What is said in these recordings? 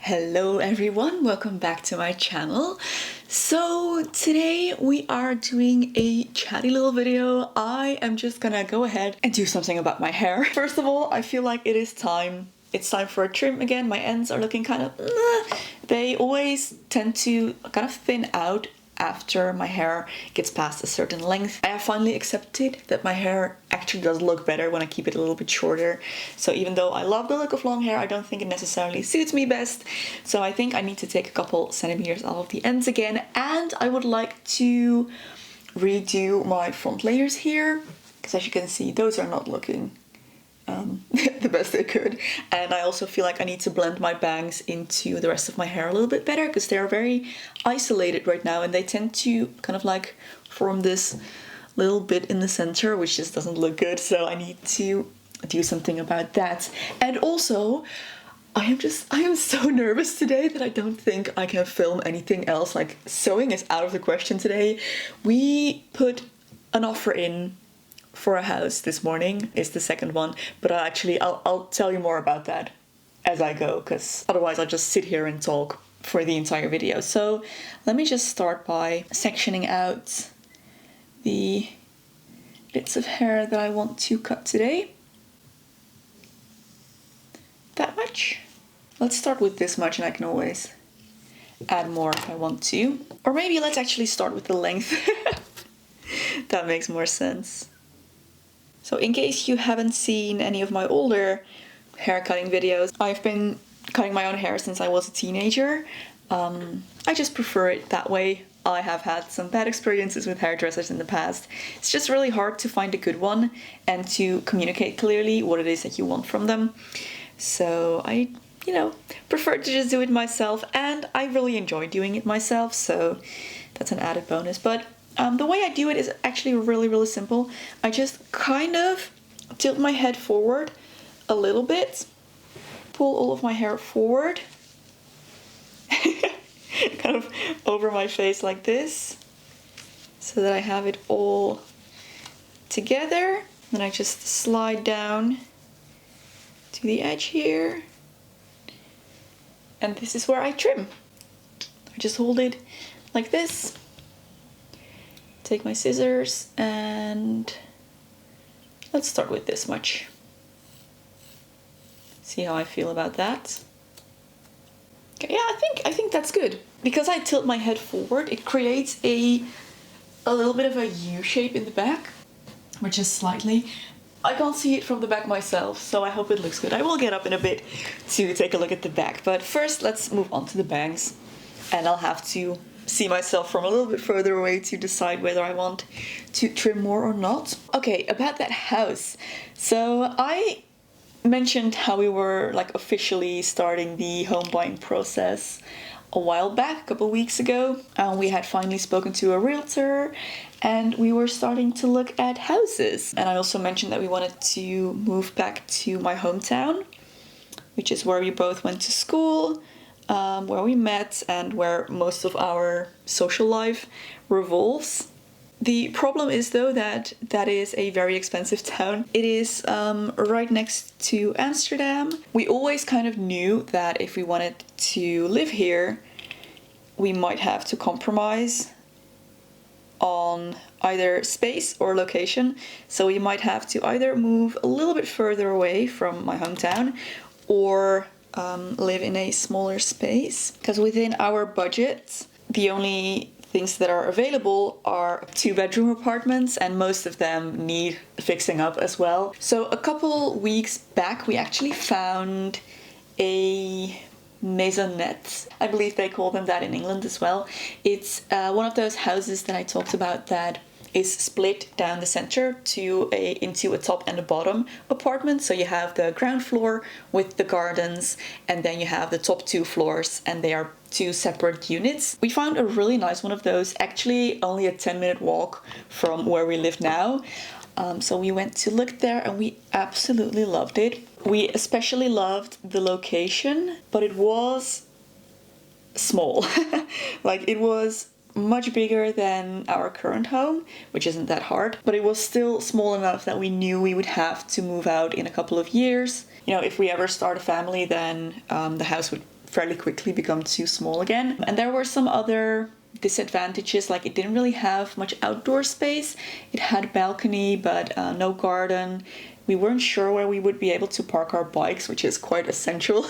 Hello everyone, welcome back to my channel. So today we are doing a chatty little video. I am just gonna go ahead and do something about my hair. First of all, I feel like it is time. It's time for a trim again. My ends are looking kind of... They always tend to kind of thin out after my hair gets past a certain length. I have finally accepted that my hair actually does look better when I keep it a little bit shorter. So even though I love the look of long hair, I don't think it necessarily suits me best. So I think I need to take a couple centimeters off of the ends again. And I would like to redo my front layers here, because as you can see, those are not looking the best they could. And I also feel like I need to blend my bangs into the rest of my hair a little bit better, because they're very isolated right now and they tend to kind of like form this little bit in the center, which just doesn't look good. So I need to do something about that. And also I am so nervous today that I don't think I can film anything else. Like, sewing is out of the question today. We put an offer in for a house this morning. It's the second one, but I'll tell you more about that as I go, because otherwise I'll just sit here and talk for the entire video. So let me just start by sectioning out the bits of hair that I want to cut today. That much. Let's start with this much, and I can always add more if I want to. Or maybe let's actually start with the length. That makes more sense. So in case you haven't seen any of my older hair cutting videos, I've been cutting my own hair since I was a teenager. I just prefer it that way. I have had some bad experiences with hairdressers in the past. It's just really hard to find a good one and to communicate clearly what it is that you want from them. So I, prefer to just do it myself, and I really enjoy doing it myself, so that's an added bonus. But the way I do it is actually really, really simple. I just kind of tilt my head forward a little bit, pull all of my hair forward, kind of over my face like this, so that I have it all together. Then I just slide down to the edge here, and this is where I trim. I just hold it like this. Take my scissors and let's start with this much. See how I feel about that. Okay, yeah, I think that's good. Because I tilt my head forward, it creates a little bit of a U shape in the back, which is slightly... I can't see it from the back myself, so I hope it looks good. I will get up in a bit to take a look at the back, but first let's move on to the bangs, and I'll have to see myself from a little bit further away to decide whether I want to trim more or not. Okay, about that house. So I mentioned how we were officially starting the home buying process a while back, a couple of weeks ago. We had finally spoken to a realtor and we were starting to look at houses. And I also mentioned that we wanted to move back to my hometown, which is where we both went to school, where we met, and where most of our social life revolves. The problem is, though, that is a very expensive town. It is right next to Amsterdam. We always kind of knew that if we wanted to live here, we might have to compromise on either space or location. So we might have to either move a little bit further away from my hometown or live in a smaller space, because within our budget the only things that are available are 2-bedroom apartments, and most of them need fixing up as well. So a couple weeks back we actually found a maisonette. I believe they call them that in England as well. It's one of those houses that I talked about that is split down the center into a top and a bottom apartment. So you have the ground floor with the gardens, and then you have the top 2 floors, and they are 2 separate units. We found a really nice one of those, actually only a 10-minute walk from where we live now. So we went to look there and we absolutely loved it. We especially loved the location, but it was small. It was much bigger than our current home, which isn't that hard, but it was still small enough that we knew we would have to move out in a couple of years. If we ever start a family, then the house would fairly quickly become too small again. And there were some other disadvantages, like it didn't really have much outdoor space. It had a balcony, but no garden. We weren't sure where we would be able to park our bikes, which is quite essential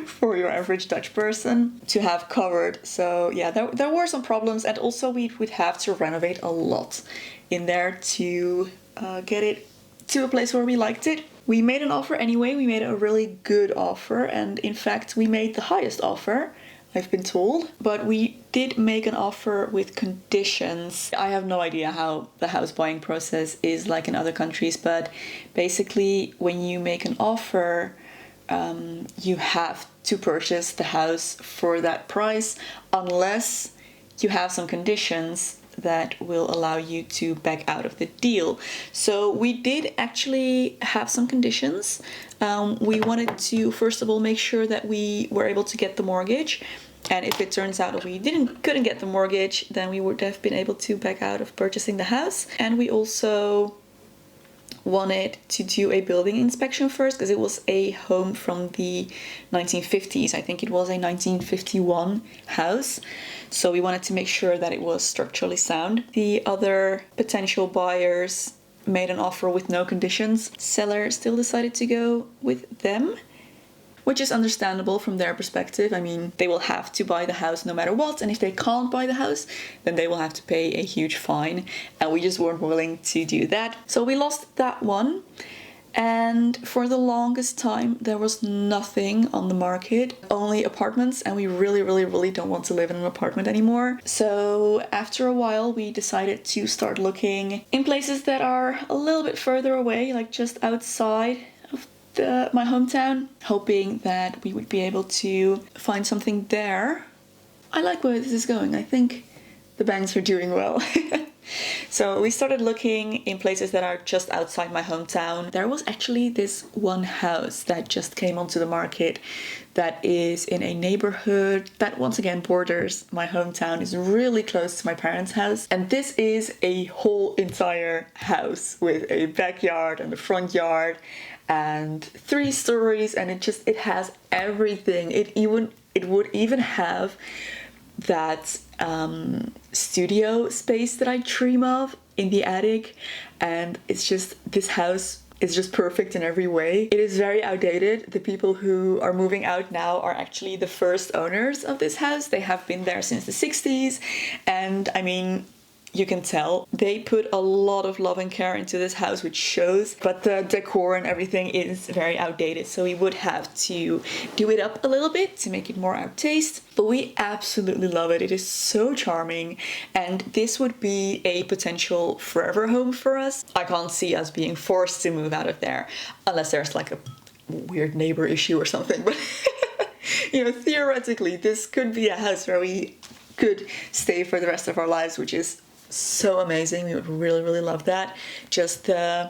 for your average Dutch person to have covered. So yeah, there were some problems, and also we would have to renovate a lot in there to get it to a place where we liked it. We made an offer anyway. We made a really good offer, and in fact we made the highest offer, I've been told. But we did make an offer with conditions. I have no idea how the house buying process is like in other countries, but basically when you make an offer, you have to purchase the house for that price unless you have some conditions that will allow you to back out of the deal. So we did actually have some conditions. We wanted to first of all make sure that we were able to get the mortgage, and if it turns out that we couldn't get the mortgage, then we would have been able to back out of purchasing the house. And we also wanted to do a building inspection first, because it was a home from the 1950s. I think it was a 1951 house. So we wanted to make sure that it was structurally sound. The other potential buyers made an offer with no conditions. Seller still decided to go with them, which is understandable from their perspective. I mean, they will have to buy the house no matter what, and if they can't buy the house, then they will have to pay a huge fine, and we just weren't willing to do that. So we lost that one, and for the longest time there was nothing on the market, only apartments, and we really don't want to live in an apartment anymore. So after a while we decided to start looking in places that are a little bit further away, like just outside my hometown, hoping that we would be able to find something there. I like where this is going. I think the bangs are doing well. So we started looking in places that are just outside my hometown. There was actually this one house that just came onto the market that is in a neighborhood that once again borders my hometown, is really close to my parents' house. And this is a whole entire house with a backyard and a front yard and 3 stories, and it has everything. It would even have that studio space that I dream of in the attic, and it's just, this house is just perfect in every way. It is very outdated. The people who are moving out now are actually the first owners of this house. They have been there since the 60s, and I mean, you can tell they put a lot of love and care into this house, which shows, but the decor and everything is very outdated, so we would have to do it up a little bit to make it more our taste. But we absolutely love it. It is so charming, and this would be a potential forever home for us. I can't see us being forced to move out of there unless there's like a weird neighbor issue or something, but you know, theoretically this could be a house where we could stay for the rest of our lives, which is so amazing. We would really love that. Just the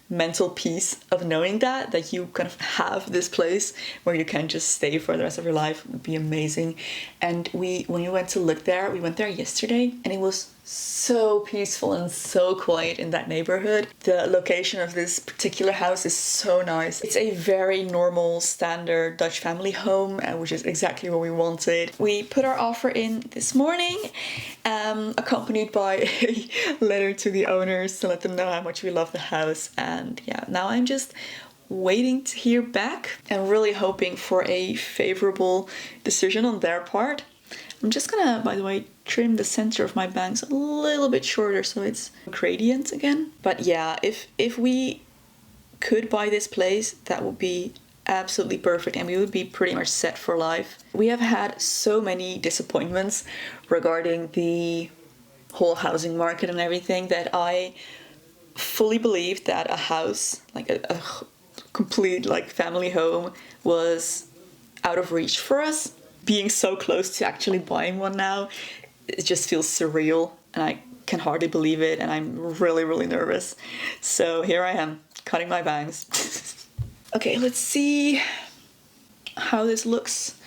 mental peace of knowing that you kind of have this place where you can just stay for the rest of your life would be amazing. And when we went to look there, we went there yesterday, and it was so peaceful and so quiet in that neighborhood. The location of this particular house is so nice. It's a very normal standard Dutch family home, which is exactly what we wanted. We put our offer in this morning, accompanied by a letter to the owners to let them know how much we love the house. And yeah, now I'm just waiting to hear back and really hoping for a favorable decision on their part. I'm just gonna, by the way, trim the center of my bangs a little bit shorter so it's gradient again. But yeah, if we could buy this place, that would be absolutely perfect, and we would be pretty much set for life. We have had so many disappointments regarding the whole housing market and everything that I fully believed that a house, like a complete like family home, was out of reach for us. Being so close to actually buying one now, it just feels surreal, and I can hardly believe it, and I'm really nervous. So here I am, cutting my bangs. Okay, let's see how this looks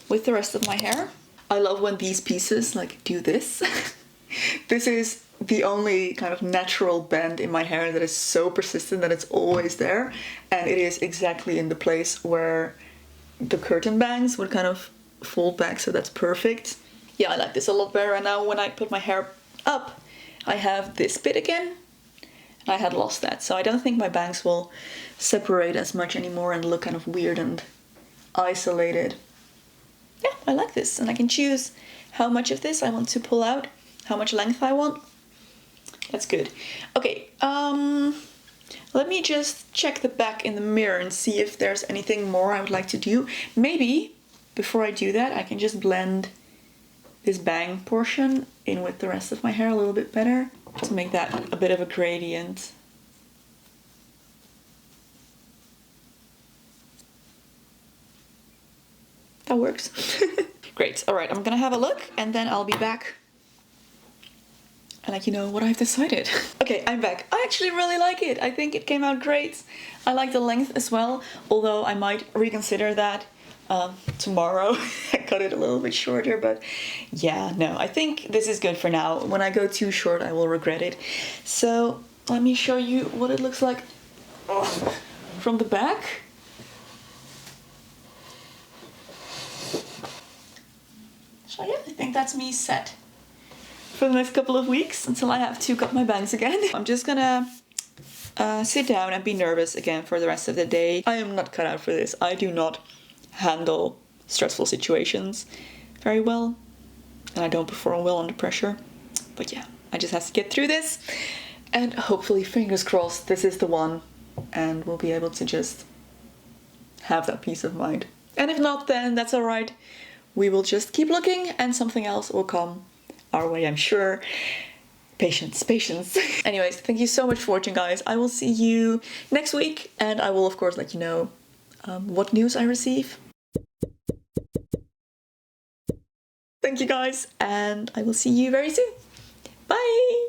with the rest of my hair. I love when these pieces like do this. This is the only kind of natural bend in my hair that is so persistent that it's always there, and it is exactly in the place where the curtain bangs would kind of fold back, so that's perfect. Yeah, I like this a lot better. And now when I put my hair up, I have this bit again. I had lost that, so I don't think my bangs will separate as much anymore and look kind of weird and isolated. Yeah, I like this, and I can choose how much of this I want to pull out, how much length I want. That's good. Okay, let me just check the back in the mirror and see if there's anything more I would like to do. Maybe before I do that, I can just blend this bang portion in with the rest of my hair a little bit better to make that a bit of a gradient. That works. Great. All right, I'm gonna have a look and then I'll be back and let you know what I've decided. Okay, I'm back. I actually really like it. I think it came out great. I like the length as well, although I might reconsider that tomorrow. I cut it a little bit shorter, but yeah, no, I think this is good for now. When I go too short, I will regret it. So let me show you what it looks like from the back. So yeah, I think that's me set for the next couple of weeks until I have to cut my bangs again. I'm just gonna sit down and be nervous again for the rest of the day. I am not cut out for this. I do not handle stressful situations very well, and I don't perform well under pressure. But yeah, I just have to get through this, and hopefully, fingers crossed, this is the one, and we'll be able to just have that peace of mind. And if not, then that's all right. We will just keep looking, and something else will come our way, I'm sure. Patience, patience. Anyways, thank you so much for watching, guys. I will see you next week, and I will, of course, let you know what news I receive. Thank you, guys, and I will see you very soon. Bye!